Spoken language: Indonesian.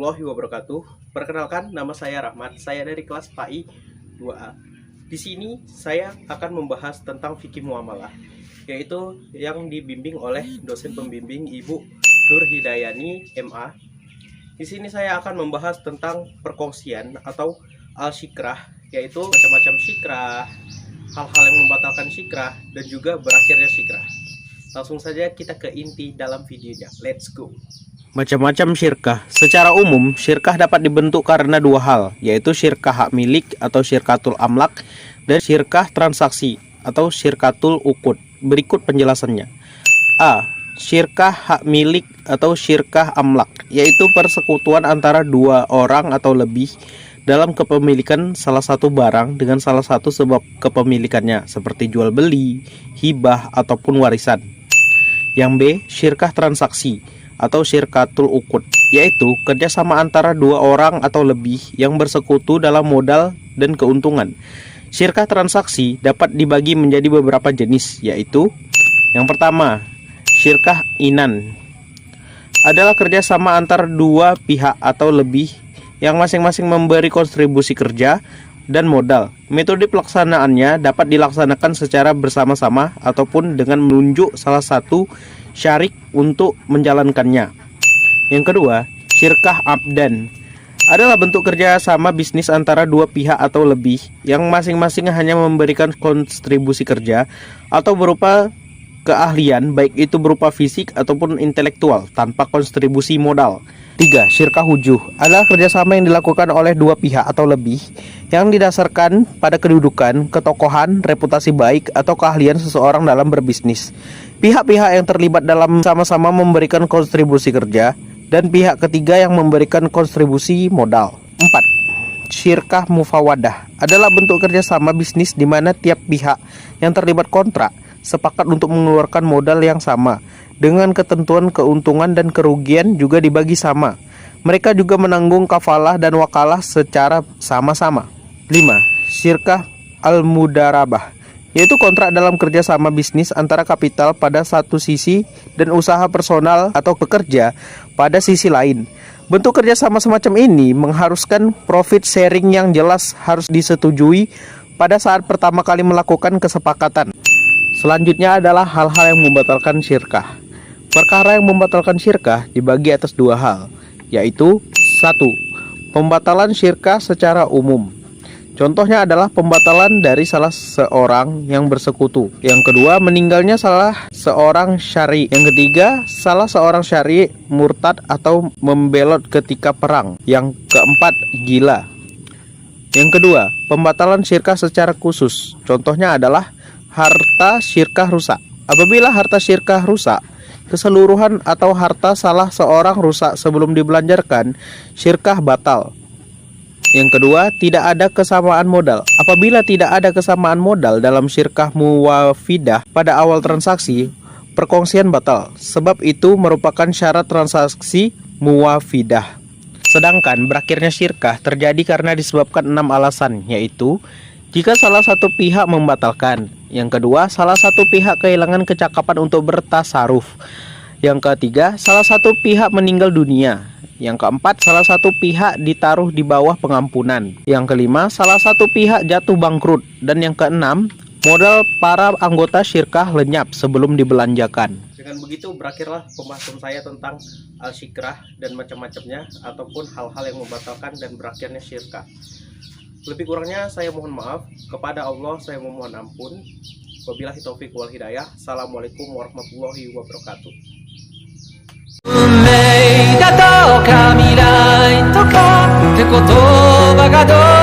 warahmatullahi wabarakatuh. Perkenalkan, nama saya Rahmat. Saya dari kelas PAI 2A. Di sini saya akan membahas tentang fikih muamalah, yaitu yang dibimbing oleh dosen pembimbing Ibu Nur Hidayani MA. Di sini saya akan membahas tentang perkongsian atau al-syikrah, yaitu macam-macam syikrah, hal-hal yang membatalkan syikrah, dan juga berakhirnya syikrah. Langsung saja kita ke inti dalam videonya. Let's go. Macam-macam syirkah. Secara umum, syirkah dapat dibentuk karena dua hal, yaitu syirkah hak milik atau syirkatul amlak dan syirkah transaksi atau syirkatul uqud. Berikut penjelasannya. A. Syirkah hak milik atau syirkah amlak, yaitu persekutuan antara dua orang atau lebih dalam kepemilikan salah satu barang dengan salah satu sebab kepemilikannya, seperti jual beli, hibah, ataupun warisan. Yang B. Syirkah transaksi atau syirkatul uqud, yaitu kerjasama antara dua orang atau lebih yang bersekutu dalam modal dan keuntungan. Syirkah transaksi dapat dibagi menjadi beberapa jenis, yaitu yang pertama, syirkah inan adalah kerjasama antara dua pihak atau lebih yang masing-masing memberi kontribusi kerja dan modal. Metode pelaksanaannya dapat dilaksanakan secara bersama-sama ataupun dengan menunjuk salah satu syarik untuk menjalankannya. Yang kedua, syirkah abdan adalah bentuk kerja sama bisnis antara dua pihak atau lebih yang masing-masing hanya memberikan kontribusi kerja atau berupa keahlian, baik itu berupa fisik ataupun intelektual, tanpa kontribusi modal. 3. Syirkah wujuh adalah kerjasama yang dilakukan oleh dua pihak atau lebih yang didasarkan pada kedudukan, ketokohan, reputasi baik, atau keahlian seseorang dalam berbisnis. Pihak-pihak yang terlibat dalam sama-sama memberikan kontribusi kerja dan pihak ketiga yang memberikan kontribusi modal. 4. Syirkah mufawadah adalah bentuk kerjasama bisnis di mana tiap pihak yang terlibat kontrak sepakat untuk mengeluarkan modal yang sama dengan ketentuan keuntungan dan kerugian juga dibagi sama. Mereka juga menanggung kafalah dan wakalah secara sama-sama. 5. Syirkah al-mudarabah, yaitu kontrak dalam kerjasama bisnis antara kapital pada satu sisi dan usaha personal atau pekerja pada sisi lain. Bentuk kerjasama semacam ini mengharuskan profit sharing yang jelas harus disetujui pada saat pertama kali melakukan kesepakatan. Selanjutnya adalah hal-hal yang membatalkan syirkah. Perkara yang membatalkan syirkah dibagi atas dua hal, yaitu 1. Pembatalan syirkah secara umum. Contohnya adalah pembatalan dari salah seorang yang bersekutu. Yang kedua, meninggalnya salah seorang syari. Yang ketiga, salah seorang syari murtad atau membelot ketika perang. Yang keempat, gila. Yang kedua, pembatalan syirkah secara khusus. Contohnya adalah harta syirkah rusak. Apabila harta syirkah rusak, keseluruhan atau harta salah seorang rusak sebelum dibelanjarkan, syirkah batal. Yang kedua, tidak ada kesamaan modal. Apabila tidak ada kesamaan modal dalam syirkah muwafidah pada awal transaksi, perkongsian batal. Sebab itu merupakan syarat transaksi muwafidah. Sedangkan berakhirnya syirkah terjadi karena disebabkan 6 alasan, yaitu jika salah satu pihak membatalkan. Yang kedua, salah satu pihak kehilangan kecakapan untuk bertasaruf. Yang ketiga, salah satu pihak meninggal dunia. Yang keempat, salah satu pihak ditaruh di bawah pengampunan. Yang kelima, salah satu pihak jatuh bangkrut. Dan yang keenam, modal para anggota syirkah lenyap sebelum dibelanjakan. Dengan begitu berakhirlah pembahasan saya tentang al-syikrah dan macam-macamnya, ataupun hal-hal yang membatalkan dan berakhirnya syirkah. Lebih kurangnya saya mohon maaf. Kepada Allah saya memohon ampun. Wabillahi taufiq wal hidayah. Assalamualaikum warahmatullahi wabarakatuh. 運命がどうか未来とかって言葉がどう